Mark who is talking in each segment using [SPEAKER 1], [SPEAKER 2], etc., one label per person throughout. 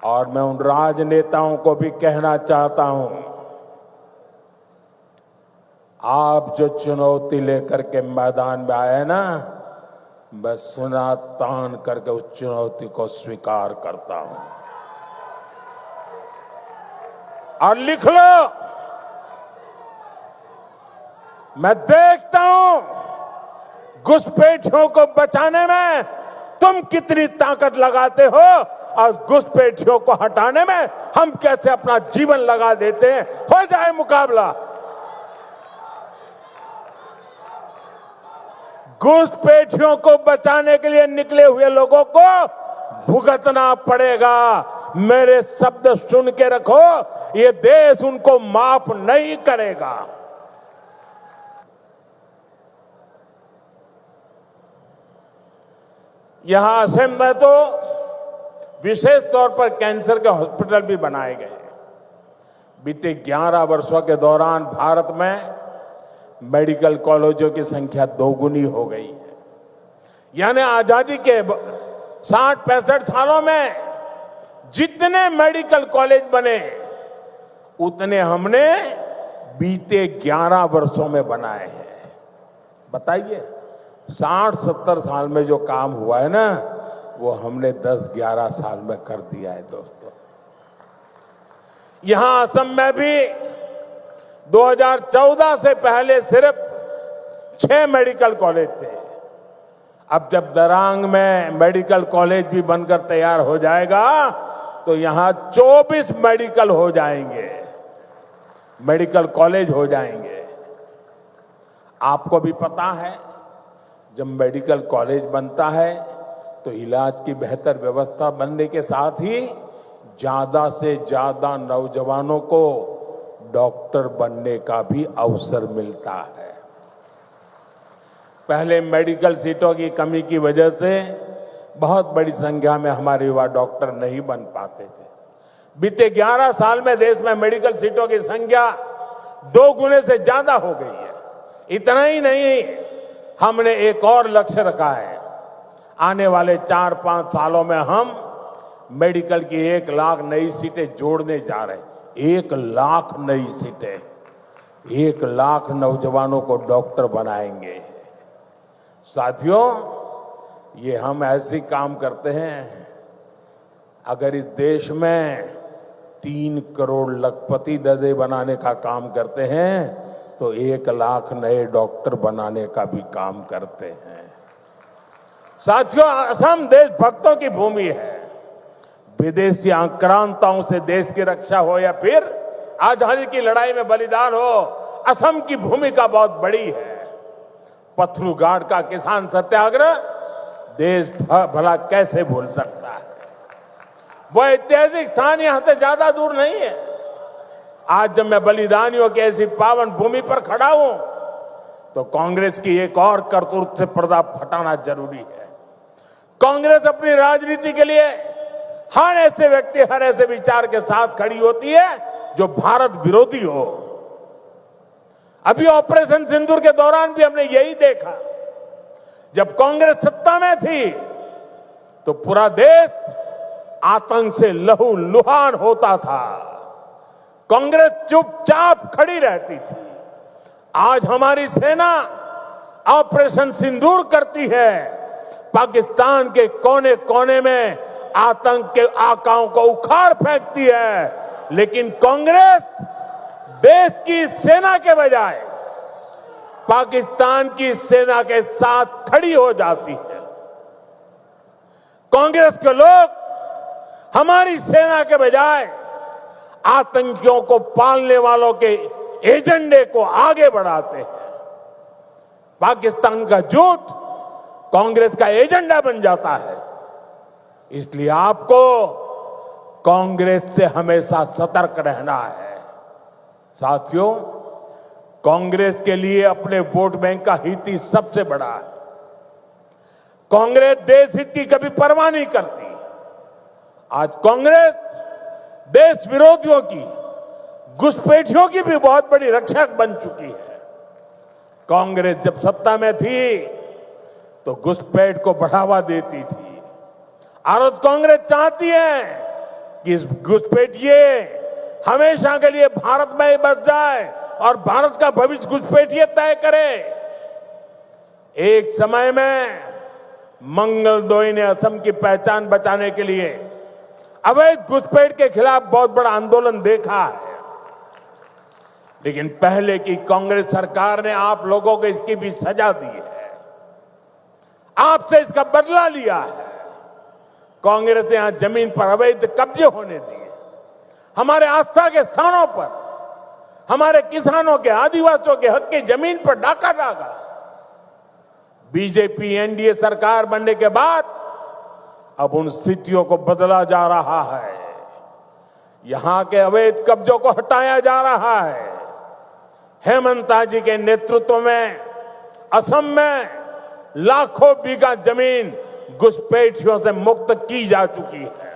[SPEAKER 1] और मैं उन राजनेताओं को भी कहना चाहता हूं, आप जो चुनौती लेकर के मैदान में आए ना, मैं सुना तान करके उस चुनौती को स्वीकार करता हूं। और लिख लो, मैं देखता हूं घुसपैठियों को बचाने में तुम कितनी ताकत लगाते हो और घुसपैठियों को हटाने में हम कैसे अपना जीवन लगा देते हैं। हो जाए मुकाबला। घुसपैठियों को बचाने के लिए निकले हुए लोगों को भुगतना पड़ेगा। मेरे शब्द सुन के रखो, ये देश उनको माफ नहीं करेगा। यहां असम में तो विशेष तौर पर कैंसर के हॉस्पिटल भी बनाए गए। बीते 11 वर्षों के दौरान भारत में मेडिकल कॉलेजों की संख्या दोगुनी हो गई है। यानी आजादी के 60-65 सालों में जितने मेडिकल कॉलेज बने उतने हमने बीते 11 वर्षों में बनाए हैं। बताइए, 60-70 साल में जो काम हुआ है ना, वो हमने 10-11 साल में कर दिया है दोस्तों। यहां असम में भी 2014 से पहले सिर्फ 6 मेडिकल कॉलेज थे। अब जब दरांग में मेडिकल कॉलेज भी बनकर तैयार हो जाएगा तो यहां 24 मेडिकल हो जाएंगे, मेडिकल कॉलेज हो जाएंगे। आपको भी पता है, जब मेडिकल कॉलेज बनता है तो इलाज की बेहतर व्यवस्था बनने के साथ ही ज्यादा से ज्यादा नौजवानों को डॉक्टर बनने का भी अवसर मिलता है। पहले मेडिकल सीटों की कमी की वजह से बहुत बड़ी संख्या में हमारे युवा डॉक्टर नहीं बन पाते थे। बीते 11 साल में देश में मेडिकल सीटों की संख्या 2 गुने से ज्यादा हो गई है। इतना ही नहीं, हमने एक और लक्ष्य रखा है। आने वाले 4-5 सालों में हम मेडिकल की 1 लाख नई सीटें जोड़ने जा रहे हैं। 1 लाख नई सीटें, 1 लाख नौजवानों को डॉक्टर बनाएंगे। साथियों, ये हम ऐसे काम करते हैं, अगर इस देश में 3 करोड़ लखपति दर्जे बनाने का काम करते हैं तो 1 लाख नए डॉक्टर बनाने का भी काम करते हैं। साथियों, असम देशभक्तों की भूमि है। विदेशी आक्रांताओं से देश की रक्षा हो या फिर आजादी की लड़ाई में बलिदान हो, असम की भूमिका बहुत बड़ी है। पथरू घाट का किसान सत्याग्रह देश भला कैसे भूल सकता है। वो ऐतिहासिक स्थान यहां से ज्यादा दूर नहीं है। आज जब मैं बलिदानियों की ऐसी पावन भूमि पर खड़ा हूं तो कांग्रेस की एक और करतूत से पर्दा हटाना जरूरी है। कांग्रेस अपनी राजनीति के लिए हर ऐसे व्यक्ति, हर ऐसे विचार के साथ खड़ी होती है जो भारत विरोधी हो। अभी ऑपरेशन सिंदूर के दौरान भी हमने यही देखा। जब कांग्रेस सत्ता में थी तो पूरा देश आतंक से लहूलुहान होता था, कांग्रेस चुपचाप खड़ी रहती थी। आज हमारी सेना ऑपरेशन सिंदूर करती है, पाकिस्तान के कोने कोने में आतंक के आकाओं को उखाड़ फेंकती है, लेकिन कांग्रेस देश की सेना के बजाय पाकिस्तान की सेना के साथ खड़ी हो जाती है। कांग्रेस के लोग हमारी सेना के बजाय आतंकियों को पालने वालों के एजेंडे को आगे बढ़ाते हैं। पाकिस्तान का झूठ कांग्रेस का एजेंडा बन जाता है। इसलिए आपको कांग्रेस से हमेशा सतर्क रहना है। साथियों, कांग्रेस के लिए अपने वोट बैंक का हित ही सबसे बड़ा है। कांग्रेस देश हित की कभी परवाह नहीं करती। आज कांग्रेस देश विरोधियों की, घुसपैठियों की भी बहुत बड़ी रक्षक बन चुकी है। कांग्रेस जब सत्ता में थी तो घुसपैठ को बढ़ावा देती थी। और कांग्रेस चाहती है कि इस घुसपैठिए हमेशा के लिए भारत में ही बस जाए और भारत का भविष्य घुसपैठिए तय करे। एक समय में मंगलदोई ने असम की पहचान बचाने के लिए अवैध घुसपैठ के खिलाफ बहुत बड़ा आंदोलन देखा है, लेकिन पहले की कांग्रेस सरकार ने आप लोगों को इसकी भी सजा दी है, आपसे इसका बदला लिया है। कांग्रेस ने यहां जमीन पर अवैध कब्जे होने दिए, हमारे आस्था के स्थानों पर, हमारे किसानों के, आदिवासियों के हक की जमीन पर डाका डाला। बीजेपी एनडीए सरकार बनने के बाद अब उन स्थितियों को बदला जा रहा है, यहां के अवैध कब्जों को हटाया जा रहा है। हेमंता जी के नेतृत्व में असम में लाखों बीघा जमीन घुसपैठियों से मुक्त की जा चुकी है।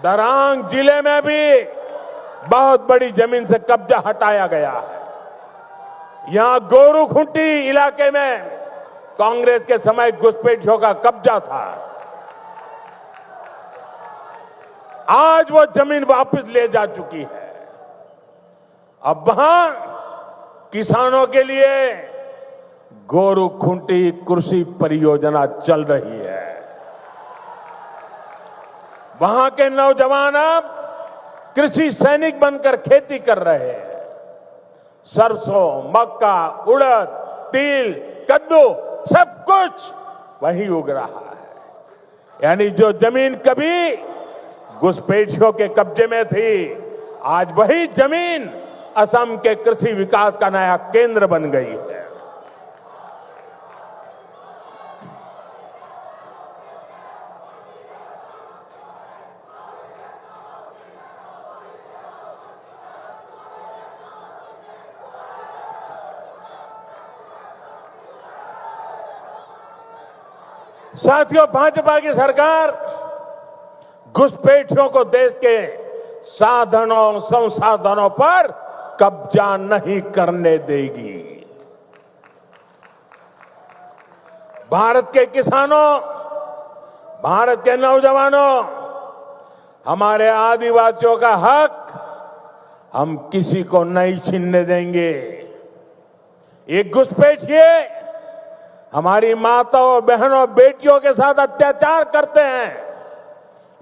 [SPEAKER 1] दरांग जिले में भी बहुत बड़ी जमीन से कब्जा हटाया गया है। यहां गोरूखुंटी इलाके में कांग्रेस के समय घुसपैठियों का कब्जा था, आज वो जमीन वापस ले जा चुकी है। अब वहां किसानों के लिए गोरूखुंटी कृषि परियोजना चल रही है। वहां के नौजवान अब कृषि सैनिक बनकर खेती कर रहे हैं। सरसों, मक्का, उड़द, तिल, कद्दू सब कुछ वहीं उग रहा है। यानी जो जमीन कभी घुसपैठियों के कब्जे में थी, आज वही जमीन असम के कृषि विकास का नया केंद्र बन गई है। साथियों, भाजपा की सरकार घुसपैठियों को देश के साधनों संसाधनों पर कब्जा नहीं करने देगी। भारत के किसानों, भारत के नौजवानों, हमारे आदिवासियों का हक हम किसी को नहीं छीनने देंगे। ये घुसपैठिए हमारी माताओं, बहनों, बेटियों के साथ अत्याचार करते हैं,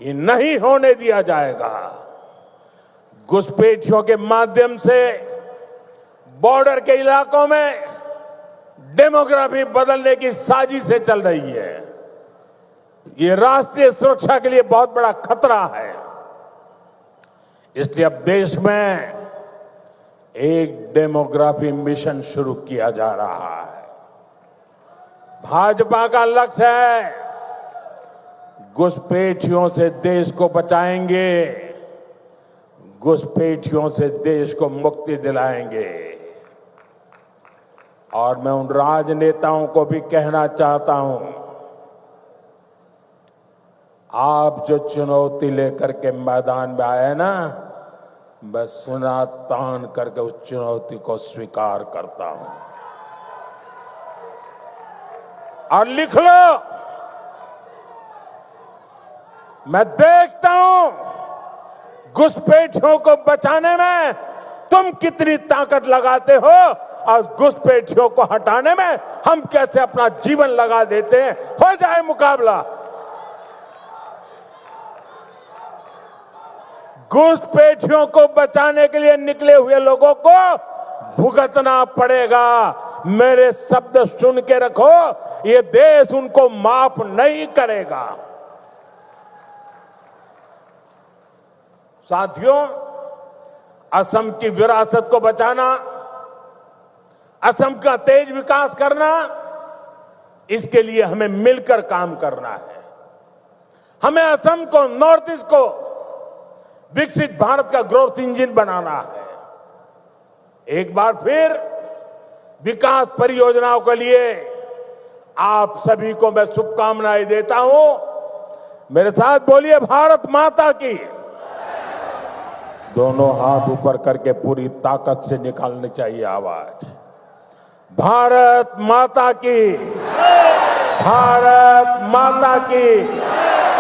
[SPEAKER 1] ये नहीं होने दिया जाएगा। घुसपैठियों के माध्यम से बॉर्डर के इलाकों में डेमोग्राफी बदलने की साजिशें चल रही है। ये राष्ट्रीय सुरक्षा के लिए बहुत बड़ा खतरा है। इसलिए अब देश में एक डेमोग्राफी मिशन शुरू किया जा रहा है। भाजपा का लक्ष्य है घुसपैठियों से देश को बचाएंगे, घुसपैठियों से देश को मुक्ति दिलाएंगे। और मैं उन राजनेताओं को भी कहना चाहता हूं, आप जो चुनौती लेकर के मैदान में आए ना, मैं सुना तान करके उस चुनौती को स्वीकार करता हूं। और लिख लो, मैं देखता हूं घुसपैठियों को बचाने में तुम कितनी ताकत लगाते हो और घुसपैठियों को हटाने में हम कैसे अपना जीवन लगा देते हैं। हो जाए मुकाबला। घुसपैठियों को बचाने के लिए निकले हुए लोगों को भुगतना पड़ेगा। मेरे शब्द सुन के रखो, ये देश उनको माफ नहीं करेगा। साथियों, असम की विरासत को बचाना, असम का तेज विकास करना, इसके लिए हमें मिलकर काम करना है। हमें असम को, नॉर्थ ईस्ट को विकसित भारत का ग्रोथ इंजन बनाना है। एक बार फिर विकास परियोजनाओं के लिए आप सभी को मैं शुभकामनाएं देता हूं। मेरे साथ बोलिए, भारत माता की। दोनों हाथ ऊपर करके पूरी ताकत से निकालनी चाहिए आवाज। भारत माता की, भारत माता की।